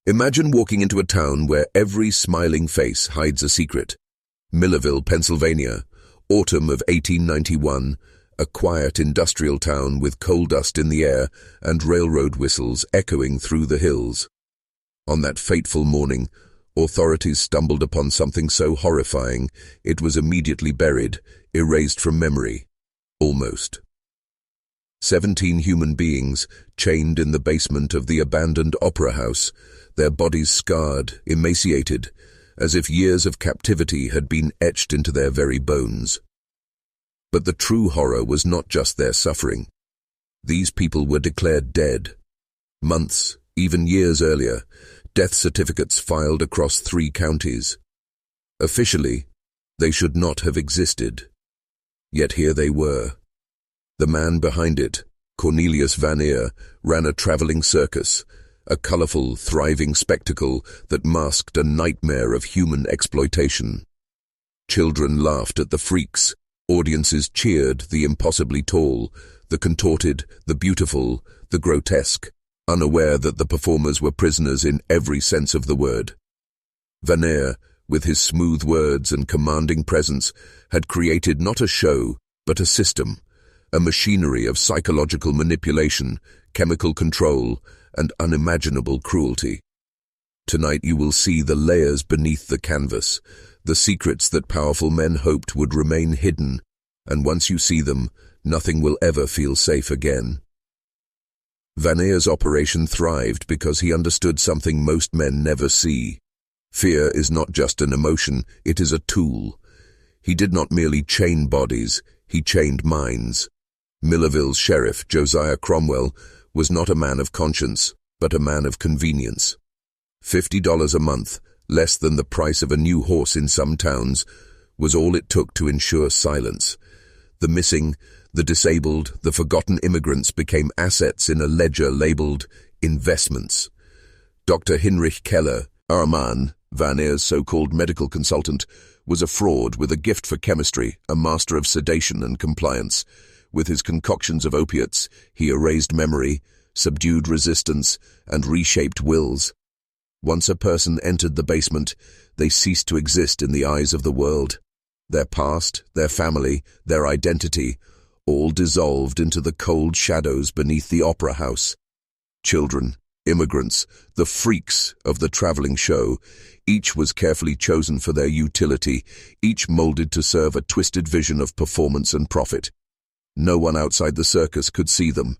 Imagine walking into a town where every smiling face hides a secret. Millerville, Pennsylvania, autumn of 1891, a quiet industrial town with coal dust in the air and railroad whistles echoing through the hills. On that fateful morning, authorities stumbled upon something so horrifying it was immediately buried, erased from memory. Almost. 17 human beings chained in the basement of the abandoned opera house, their bodies scarred, emaciated, as if years of captivity had been etched into their very bones. But the true horror was not just their suffering. These people were declared dead. Months, even years earlier, death certificates filed across 3 counties. Officially, they should not have existed. Yet here they were. The man behind it, Cornelius Vaneir, ran a traveling circus, a colorful, thriving spectacle that masked a nightmare of human exploitation. Children laughed at the freaks, audiences cheered the impossibly tall, the contorted, the beautiful, the grotesque, unaware that the performers were prisoners in every sense of the word. Vaneir, with his smooth words and commanding presence, had created not a show, but a system, a machinery of psychological manipulation, chemical control, and unimaginable cruelty. Tonight you will see the layers beneath the canvas, the secrets that powerful men hoped would remain hidden, and once you see them, nothing will ever feel safe again. Vaneir's operation thrived because he understood something most men never see. Fear is not just an emotion, it is a tool. He did not merely chain bodies, he chained minds. Millerville's sheriff, Josiah Cromwell, was not a man of conscience, but a man of convenience. $50 a month, less than the price of a new horse in some towns, was all it took to ensure silence. The missing, the disabled, the forgotten immigrants became assets in a ledger labeled investments. Dr. Heinrich Kellerman, Vaneir's so-called medical consultant, was a fraud with a gift for chemistry, a master of sedation and compliance. With his concoctions of opiates, he erased memory, subdued resistance, and reshaped wills. Once a person entered the basement, they ceased to exist in the eyes of the world. Their past, their family, their identity, all dissolved into the cold shadows beneath the opera house. Children, immigrants, the freaks of the traveling show, each was carefully chosen for their utility, each molded to serve a twisted vision of performance and profit. No one outside the circus could see them,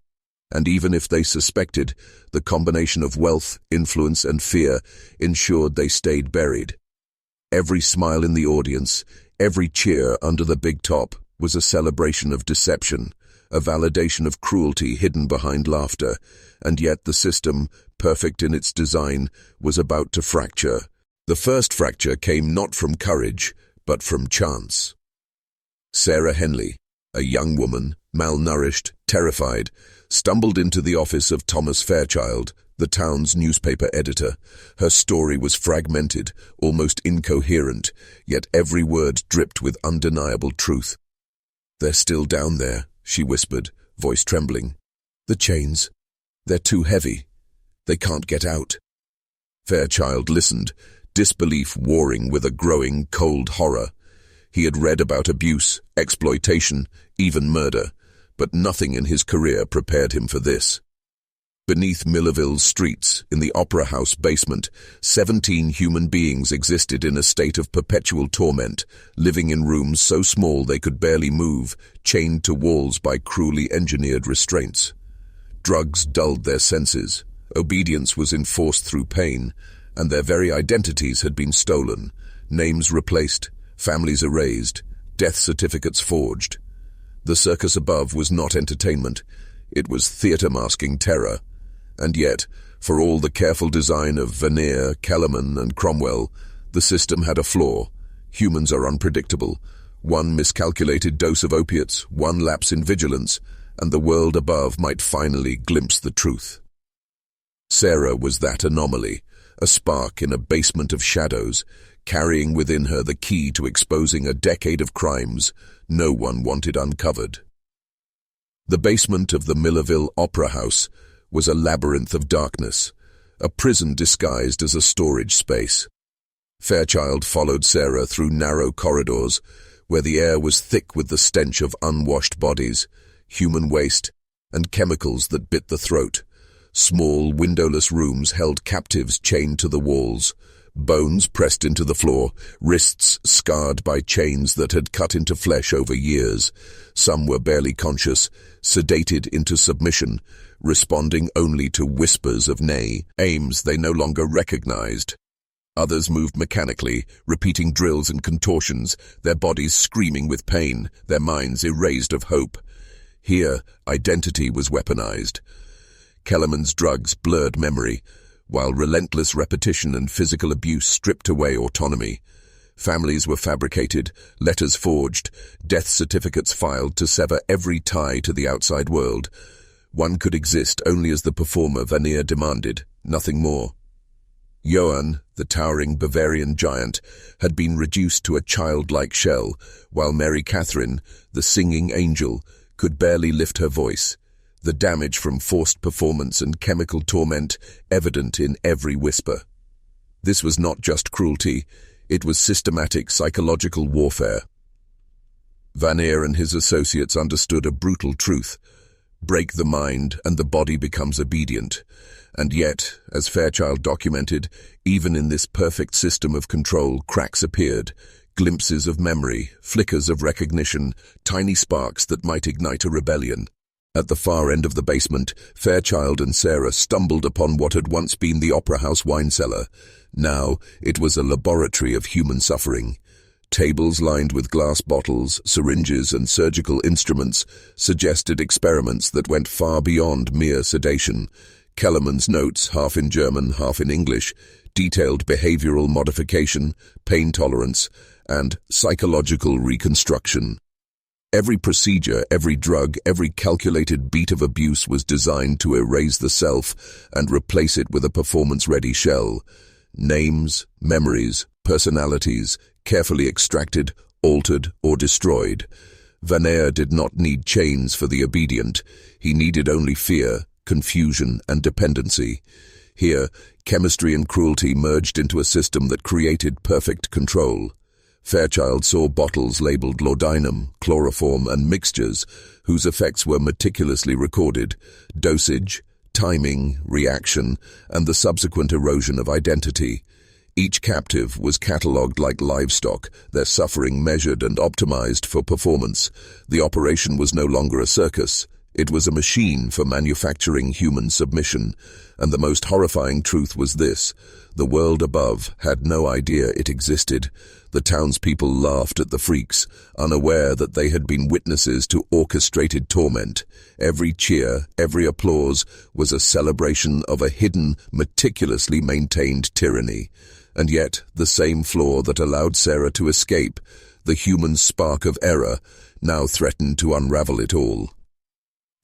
and even if they suspected, the combination of wealth, influence, and fear ensured they stayed buried. Every smile in the audience, every cheer under the big top, was a celebration of deception, a validation of cruelty hidden behind laughter, and yet the system, perfect in its design, was about to fracture. The first fracture came not from courage, but from chance. Sarah Henley, a young woman, malnourished, terrified, stumbled into the office of Thomas Fairchild, the town's newspaper editor. Her story was fragmented, almost incoherent, yet every word dripped with undeniable truth. "They're still down there," she whispered, voice trembling. "The chains. They're too heavy. They can't get out." Fairchild listened, disbelief warring with a growing, cold horror. He had read about abuse, exploitation, even murder, but nothing in his career prepared him for this. Beneath Millerville's streets, in the opera house basement, 17 human beings existed in a state of perpetual torment, living in rooms so small they could barely move, chained to walls by cruelly engineered restraints. Drugs dulled their senses, obedience was enforced through pain, and their very identities had been stolen, names replaced, families erased, death certificates forged. The circus above was not entertainment, it was theatre-masking terror. And yet, for all the careful design of Vaneir, Kellerman, and Cromwell, the system had a flaw. Humans are unpredictable. One miscalculated dose of opiates, one lapse in vigilance, and the world above might finally glimpse the truth. Sarah was that anomaly, a spark in a basement of shadows, carrying within her the key to exposing a decade of crimes no one wanted uncovered. The basement of the Millerville Opera House was a labyrinth of darkness, a prison disguised as a storage space. Fairchild followed Sarah through narrow corridors, where the air was thick with the stench of unwashed bodies, human waste, and chemicals that bit the throat. Small, windowless rooms held captives chained to the walls, bones pressed into the floor, wrists scarred by chains that had cut into flesh over years. Some were barely conscious, sedated into submission, responding only to whispers of aims they no longer recognized. Others moved mechanically, repeating drills and contortions, their bodies screaming with pain, their minds erased of hope. Here, identity was weaponized. Kellerman's drugs blurred memory, while relentless repetition and physical abuse stripped away autonomy. Families were fabricated, letters forged, death certificates filed to sever every tie to the outside world. One could exist only as the performer Vaneir demanded, nothing more. Johann, the towering Bavarian giant, had been reduced to a childlike shell, while Mary Catherine, the singing angel, could barely lift her voice. The damage from forced performance and chemical torment evident in every whisper. This was not just cruelty, it was systematic psychological warfare. Vaneir and his associates understood a brutal truth. Break the mind and the body becomes obedient. And yet, as Fairchild documented, even in this perfect system of control, cracks appeared, glimpses of memory, flickers of recognition, tiny sparks that might ignite a rebellion. At the far end of the basement, Fairchild and Sarah stumbled upon what had once been the Opera House wine cellar. Now, it was a laboratory of human suffering. Tables lined with glass bottles, syringes, and surgical instruments suggested experiments that went far beyond mere sedation. Kellerman's notes, half in German, half in English, detailed behavioral modification, pain tolerance, and psychological reconstruction. Every procedure, every drug, every calculated beat of abuse was designed to erase the self and replace it with a performance-ready shell. Names, memories, personalities, carefully extracted, altered, or destroyed. Vaneir did not need chains for the obedient. He needed only fear, confusion, and dependency. Here, chemistry and cruelty merged into a system that created perfect control. Fairchild saw bottles labeled laudanum, chloroform, and mixtures, whose effects were meticulously recorded: dosage, timing, reaction, and the subsequent erosion of identity. Each captive was catalogued like livestock, their suffering measured and optimized for performance. The operation was no longer a circus. It was a machine for manufacturing human submission. And the most horrifying truth was this: the world above had no idea it existed. The townspeople laughed at the freaks, unaware that they had been witnesses to orchestrated torment. Every cheer, every applause was a celebration of a hidden, meticulously maintained tyranny. And yet, the same flaw that allowed Sarah to escape, the human spark of error, now threatened to unravel it all.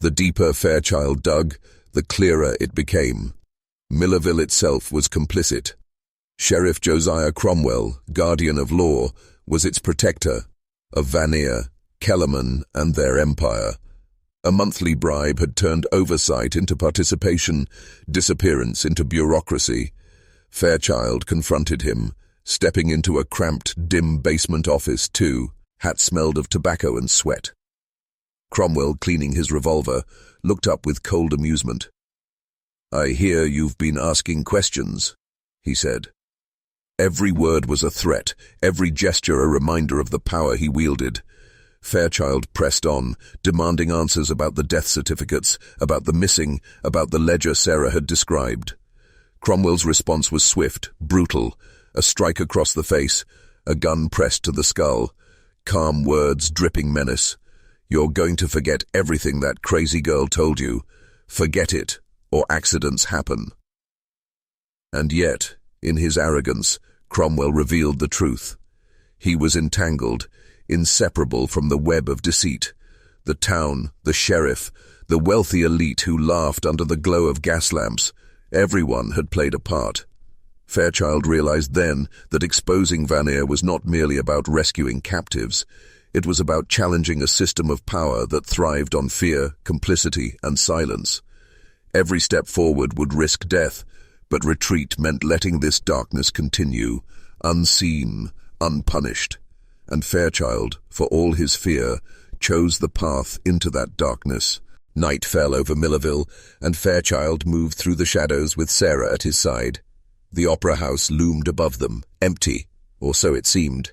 The deeper Fairchild dug, the clearer it became. Millerville itself was complicit. Sheriff Josiah Cromwell, guardian of law, was its protector, of Vaneir, Kellerman, and their empire. A monthly bribe had turned oversight into participation, disappearance into bureaucracy. Fairchild confronted him, stepping into a cramped, dim basement office too. Hat smelled of tobacco and sweat. Cromwell, cleaning his revolver, looked up with cold amusement. "I hear you've been asking questions," he said. Every word was a threat, every gesture a reminder of the power he wielded. Fairchild pressed on, demanding answers about the death certificates, about the missing, about the ledger Sarah had described. Cromwell's response was swift, brutal, a strike across the face, a gun pressed to the skull, calm words dripping menace. "You're going to forget everything that crazy girl told you. Forget it, or accidents happen." And yet, in his arrogance, Cromwell revealed the truth. He was entangled, inseparable from the web of deceit. The town, the sheriff, the wealthy elite who laughed under the glow of gas lamps, everyone had played a part. Fairchild realized then that exposing Vaneir was not merely about rescuing captives. It was about challenging a system of power that thrived on fear, complicity, and silence. Every step forward would risk death, But retreat meant letting this darkness continue, unseen, unpunished. And Fairchild, for all his fear, chose the path into that darkness. Night fell over Millerville, and Fairchild moved through the shadows with Sarah at his side. The opera house loomed above them, empty, or so it seemed.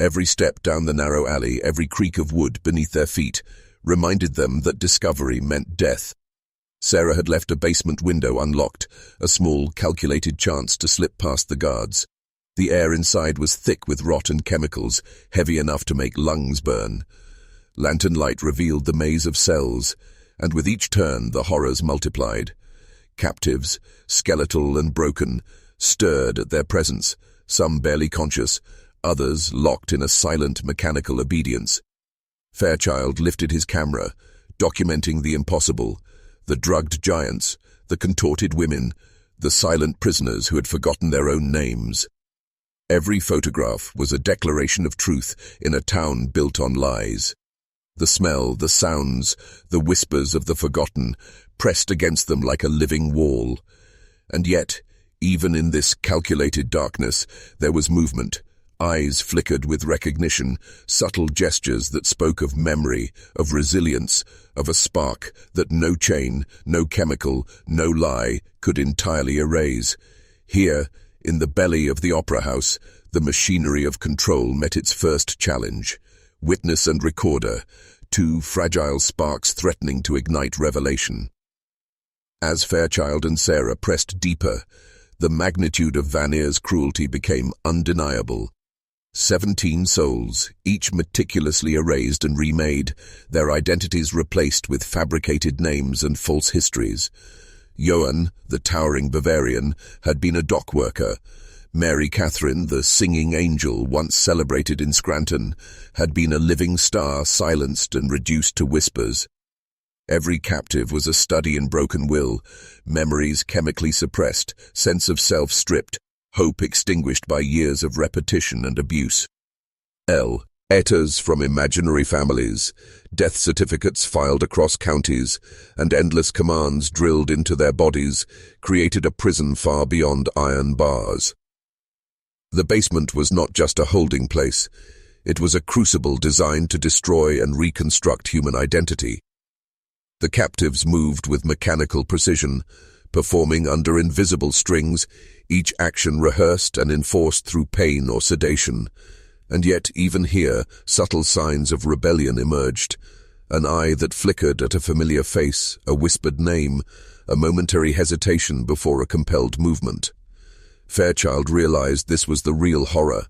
Every step down the narrow alley, every creak of wood beneath their feet, reminded them that discovery meant death. Sarah had left a basement window unlocked, a small, calculated chance to slip past the guards. The air inside was thick with rot and chemicals, heavy enough to make lungs burn. Lantern light revealed the maze of cells, and with each turn the horrors multiplied. Captives, skeletal and broken, stirred at their presence, some barely conscious, others locked in a silent mechanical obedience. Fairchild lifted his camera, documenting the impossible, the drugged giants, the contorted women, the silent prisoners who had forgotten their own names. Every photograph was a declaration of truth in a town built on lies. The smell, the sounds, the whispers of the forgotten pressed against them like a living wall. And yet, even in this calculated darkness, there was movement. Eyes flickered with recognition, subtle gestures that spoke of memory, of resilience, of a spark that no chain, no chemical, no lie could entirely erase. Here, in the belly of the opera house, the machinery of control met its first challenge. Witness and recorder, two fragile sparks threatening to ignite revelation. As Fairchild and Sarah pressed deeper, the magnitude of Vaneir's cruelty became undeniable. 17 souls, each meticulously erased and remade, their identities replaced with fabricated names and false histories. Johann, the towering Bavarian, had been a dock worker. Mary Catherine, the singing angel once celebrated in Scranton, had been a living star silenced and reduced to whispers. Every captive was a study in broken will, memories chemically suppressed, sense of self stripped, hope extinguished by years of repetition and abuse. Letters from imaginary families, death certificates filed across counties, and endless commands drilled into their bodies created a prison far beyond iron bars. The basement was not just a holding place, it was a crucible designed to destroy and reconstruct human identity. The captives moved with mechanical precision, performing under invisible strings, each action rehearsed and enforced through pain or sedation. And yet, even here, subtle signs of rebellion emerged. An eye that flickered at a familiar face, a whispered name, a momentary hesitation before a compelled movement. Fairchild realized this was the real horror.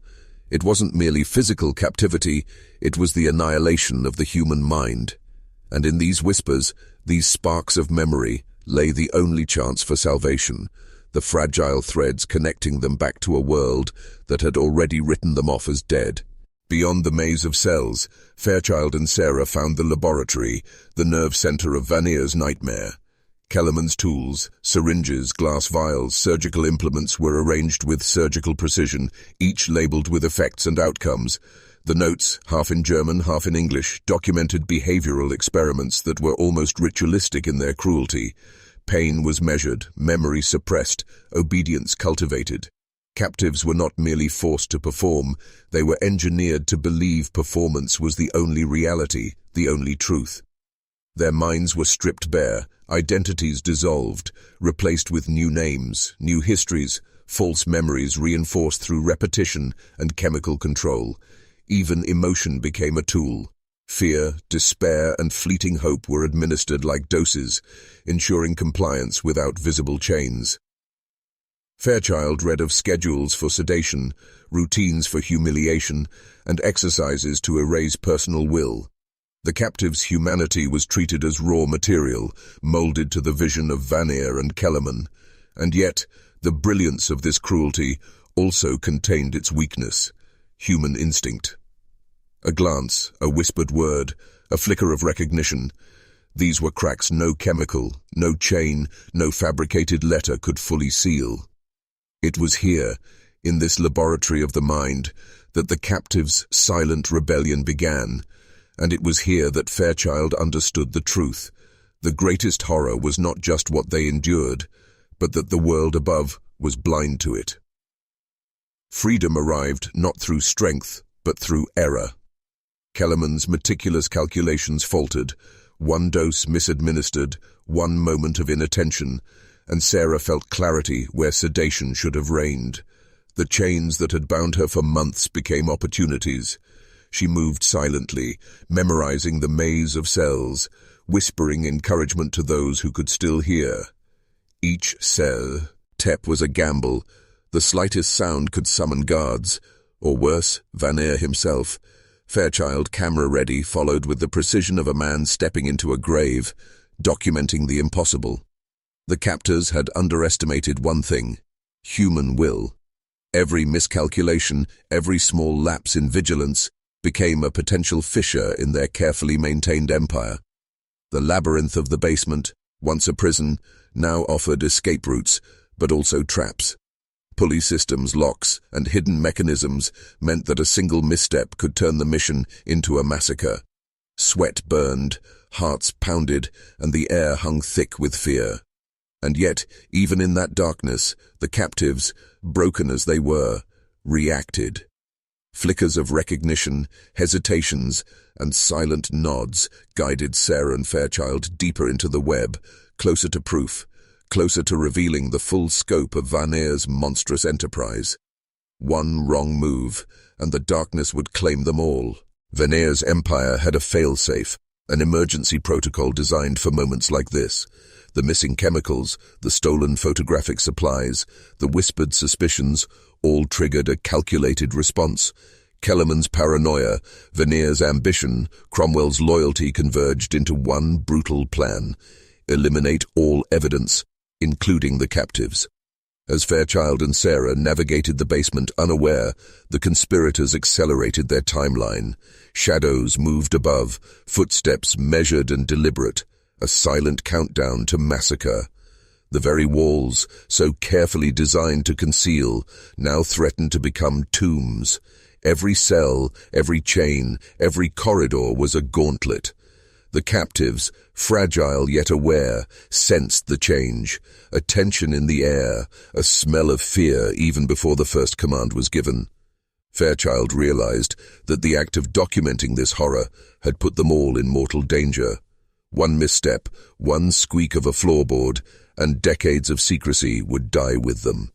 It wasn't merely physical captivity, it was the annihilation of the human mind. And in these whispers, these sparks of memory, lay the only chance for salvation, the fragile threads connecting them back to a world that had already written them off as dead. Beyond the maze of cells, Fairchild and Sarah found the laboratory, the nerve center of Vaneir's nightmare. Kellerman's tools, syringes, glass vials, surgical implements were arranged with surgical precision, each labeled with effects and outcomes. The notes, half in German, half in English, documented behavioral experiments that were almost ritualistic in their cruelty. Pain was measured, memory suppressed, obedience cultivated. Captives were not merely forced to perform, they were engineered to believe performance was the only reality, the only truth. Their minds were stripped bare, identities dissolved, replaced with new names, new histories, false memories reinforced through repetition and chemical control. Even emotion became a tool. Fear, despair, and fleeting hope were administered like doses, ensuring compliance without visible chains. Fairchild read of schedules for sedation, routines for humiliation, and exercises to erase personal will. The captive's humanity was treated as raw material, molded to the vision of Vaneir and Kellerman. And yet, the brilliance of this cruelty also contained its weakness, human instinct. A glance, a whispered word, a flicker of recognition. These were cracks no chemical, no chain, no fabricated letter could fully seal. It was here, in this laboratory of the mind, that the captive's silent rebellion began, and it was here that Fairchild understood the truth. The greatest horror was not just what they endured, but that the world above was blind to it. Freedom arrived not through strength, but through error. Kellerman's meticulous calculations faltered, one dose misadministered, one moment of inattention, and Sarah felt clarity where sedation should have reigned. The chains that had bound her for months became opportunities. She moved silently, memorizing the maze of cells, whispering encouragement to those who could still hear. Each cell, step was a gamble. The slightest sound could summon guards, or worse, Vaneir himself. Fairchild, camera-ready, followed with the precision of a man stepping into a grave, documenting the impossible. The captors had underestimated one thing: human will. Every miscalculation, every small lapse in vigilance, became a potential fissure in their carefully maintained empire. The labyrinth of the basement, once a prison, now offered escape routes, but also traps. Pulley systems, locks, and hidden mechanisms meant that a single misstep could turn the mission into a massacre. Sweat burned, hearts pounded, and the air hung thick with fear. And yet, even in that darkness, the captives, broken as they were, reacted. Flickers of recognition, hesitations, and silent nods guided Sarah and Fairchild deeper into the web, closer to proof, closer to revealing the full scope of Vaneir's monstrous enterprise. One wrong move, and the darkness would claim them all. Vaneir's empire had a fail-safe, an emergency protocol designed for moments like this. The missing chemicals, the stolen photographic supplies, the whispered suspicions, all triggered a calculated response. Kellerman's paranoia, Vaneir's ambition, Cromwell's loyalty converged into one brutal plan: eliminate all evidence, including the captives. As Fairchild and Sarah navigated the basement unaware, the conspirators accelerated their timeline. Shadows moved above, footsteps measured and deliberate, a silent countdown to massacre. The very walls, so carefully designed to conceal, now threatened to become tombs. Every cell, every chain, every corridor was a gauntlet. The captives, fragile yet aware, sensed the change, a tension in the air, a smell of fear even before the first command was given. Fairchild realized that the act of documenting this horror had put them all in mortal danger. One misstep, one squeak of a floorboard, and decades of secrecy would die with them.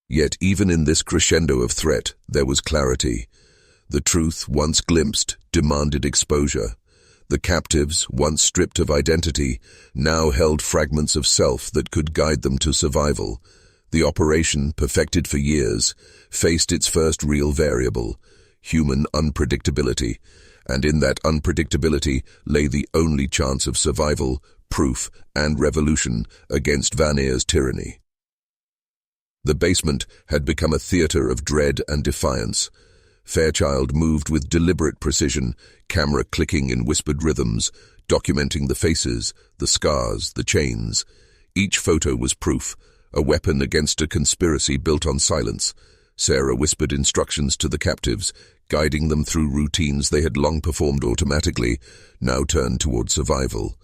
Yet even in this crescendo of threat, there was clarity. The truth, once glimpsed, demanded exposure. The captives, once stripped of identity, now held fragments of self that could guide them to survival. The operation, perfected for years, faced its first real variable: human unpredictability. And in that unpredictability lay the only chance of survival, proof, and revolution against Vaneir's tyranny. The basement had become a theater of dread and defiance. Fairchild moved with deliberate precision, camera clicking in whispered rhythms, documenting the faces, the scars, the chains. Each photo was proof, a weapon against a conspiracy built on silence. Sarah whispered instructions to the captives, guiding them through routines they had long performed automatically, now turned toward survival.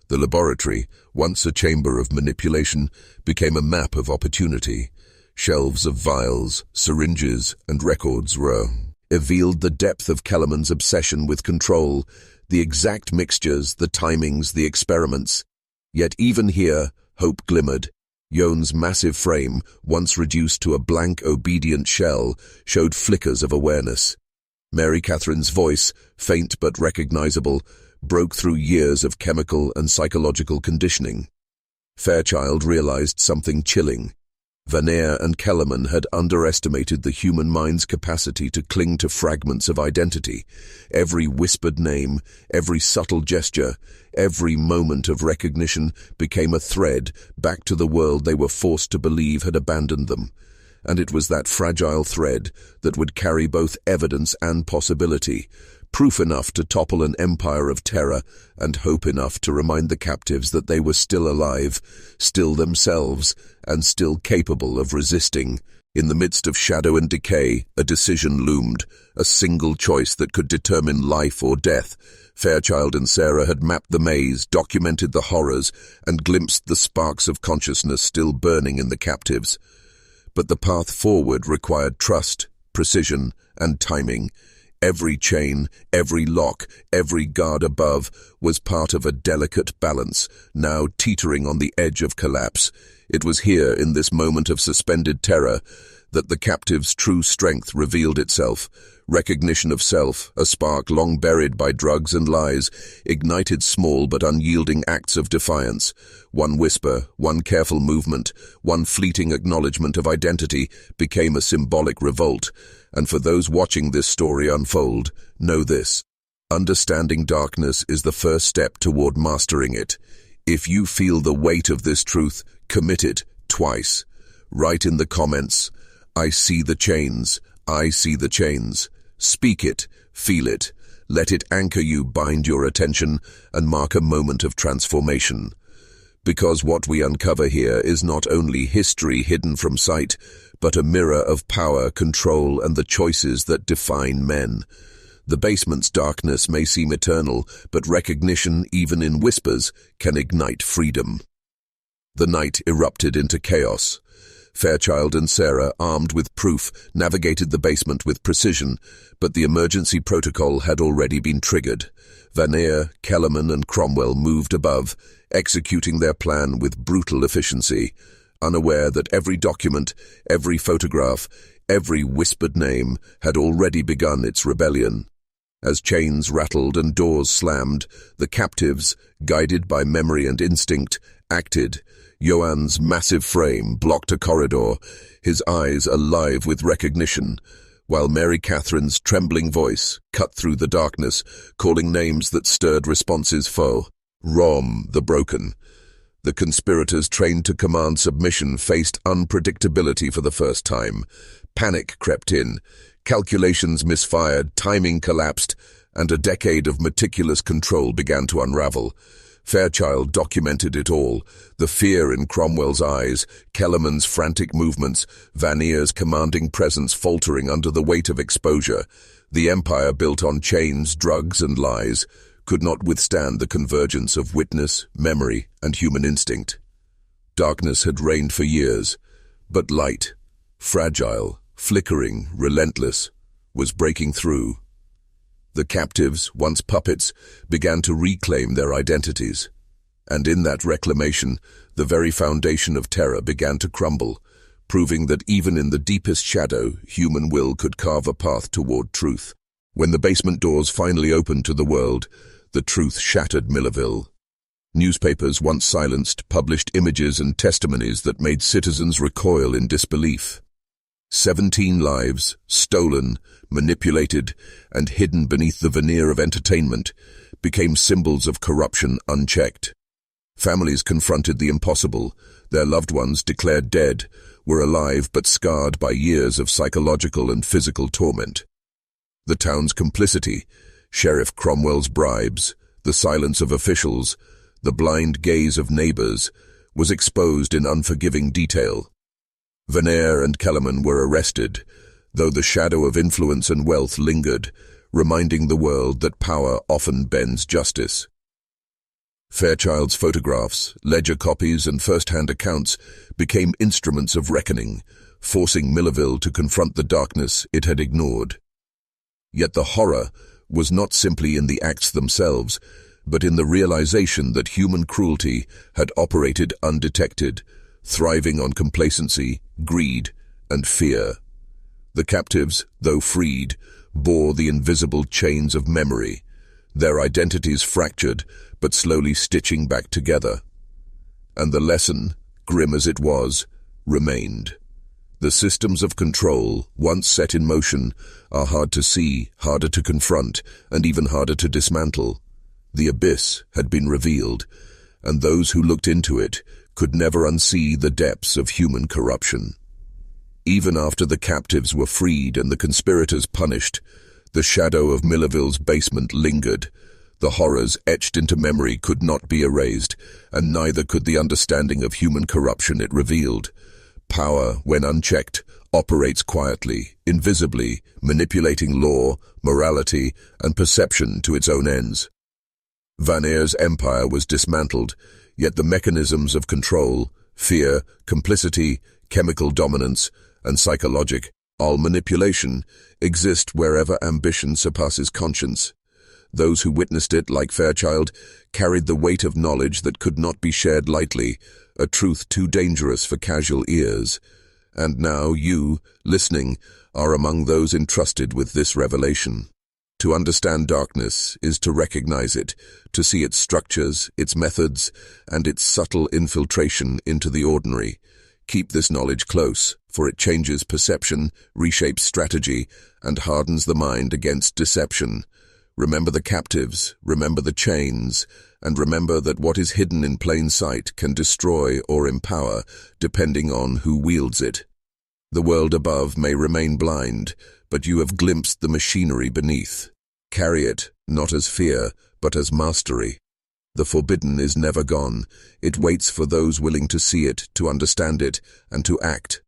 The laboratory, once a chamber of manipulation, became a map of opportunity. Shelves of vials, syringes, and records revealed the depth of Kellerman's obsession with control, the exact mixtures, the timings, the experiments. Yet even here, hope glimmered. Yone's massive frame, once reduced to a blank, obedient shell, showed flickers of awareness. Mary Catherine's voice, faint but recognizable, broke through years of chemical and psychological conditioning. Fairchild realized something chilling. Vaneir and Kellerman had underestimated the human mind's capacity to cling to fragments of identity. Every whispered name, every subtle gesture, every moment of recognition became a thread back to the world they were forced to believe had abandoned them. And it was that fragile thread that would carry both evidence and possibility, proof enough to topple an empire of terror and hope enough to remind the captives that they were still alive, still themselves, and still capable of resisting. In the midst of shadow and decay, a decision loomed, a single choice that could determine life or death. Fairchild and Sarah had mapped the maze, documented the horrors, and glimpsed the sparks of consciousness still burning in the captives. But the path forward required trust, precision, and timing. Every chain, every lock, every guard above was part of a delicate balance, now teetering on the edge of collapse. It was here, in this moment of suspended terror, that the captive's true strength revealed itself. Recognition of self, a spark long buried by drugs and lies, ignited small but unyielding acts of defiance. One whisper, one careful movement, one fleeting acknowledgement of identity became a symbolic revolt. And for those watching this story unfold, know this: understanding darkness is the first step toward mastering it. If you feel the weight of this truth, commit it twice. Write in the comments, "I see the chains, I see the chains." Speak it, feel it, let it anchor you, bind your attention, and mark a moment of transformation. Because what we uncover here is not only history hidden from sight, but a mirror of power, control, and the choices that define men. The basement's darkness may seem eternal, but recognition, even in whispers, can ignite freedom. The night erupted into chaos. Fairchild and Sarah, armed with proof, navigated the basement with precision, but the emergency protocol had already been triggered. Vaneir, Kellerman, and Cromwell moved above, executing their plan with brutal efficiency, unaware that every document, every photograph, every whispered name had already begun its rebellion. As chains rattled and doors slammed, the captives, guided by memory and instinct, acted. Johan's massive frame blocked a corridor, his eyes alive with recognition, while Mary Catherine's trembling voice cut through the darkness, calling names that stirred responses foe. Rom, the broken. The conspirators, trained to command submission, faced unpredictability for the first time. Panic crept in, calculations misfired, timing collapsed, and a decade of meticulous control began to unravel. Fairchild documented it all: the fear in Cromwell's eyes, Kellerman's frantic movements, Vaneir's commanding presence faltering under the weight of exposure. The empire, built on chains, drugs, and lies, could not withstand the convergence of witness, memory, and human instinct. Darkness had reigned for years, but light, fragile, flickering, relentless, was breaking through. The captives, once puppets, began to reclaim their identities. And in that reclamation, the very foundation of terror began to crumble, proving that even in the deepest shadow, human will could carve a path toward truth. When the basement doors finally opened to the world, the truth shattered Millerville. Newspapers, once silenced, published images and testimonies that made citizens recoil in disbelief. 17 lives, stolen, manipulated, and hidden beneath the veneer of entertainment, became symbols of corruption unchecked. Families confronted the impossible. Their loved ones, declared dead, were alive but scarred by years of psychological and physical torment. The town's complicity, Sheriff Cromwell's bribes, the silence of officials, the blind gaze of neighbors, was exposed in unforgiving detail. Vaneir and Kellerman were arrested, though the shadow of influence and wealth lingered, reminding the world that power often bends justice. Fairchild's photographs, ledger copies, and first-hand accounts became instruments of reckoning, forcing Millerville to confront the darkness it had ignored. Yet the horror was not simply in the acts themselves, but in the realization that human cruelty had operated undetected, thriving on complacency, greed, and fear. The captives, though freed, bore the invisible chains of memory, their identities fractured but slowly stitching back together. And the lesson, grim as it was, remained. The systems of control, once set in motion, are hard to see, harder to confront, and even harder to dismantle. The abyss had been revealed, and those who looked into it could never unsee the depths of human corruption. Even after the captives were freed and the conspirators punished, the shadow of Millerville's basement lingered. The horrors etched into memory could not be erased, and neither could the understanding of human corruption it revealed. Power, when unchecked, operates quietly, invisibly, manipulating law, morality, and perception to its own ends. Vaneir's empire was dismantled, yet the mechanisms of control, fear, complicity, chemical dominance, and psychological manipulation exist wherever ambition surpasses conscience. Those who witnessed it, like Fairchild, carried the weight of knowledge that could not be shared lightly, a truth too dangerous for casual ears. And now you, listening, are among those entrusted with this revelation. To understand darkness is to recognize it, to see its structures, its methods, and its subtle infiltration into the ordinary. Keep this knowledge close, for it changes perception, reshapes strategy, and hardens the mind against deception. Remember the captives, remember the chains, and remember that what is hidden in plain sight can destroy or empower, depending on who wields it. The world above may remain blind, but you have glimpsed the machinery beneath. Carry it, not as fear, but as mastery. The forbidden is never gone. It waits for those willing to see it, to understand it, and to act.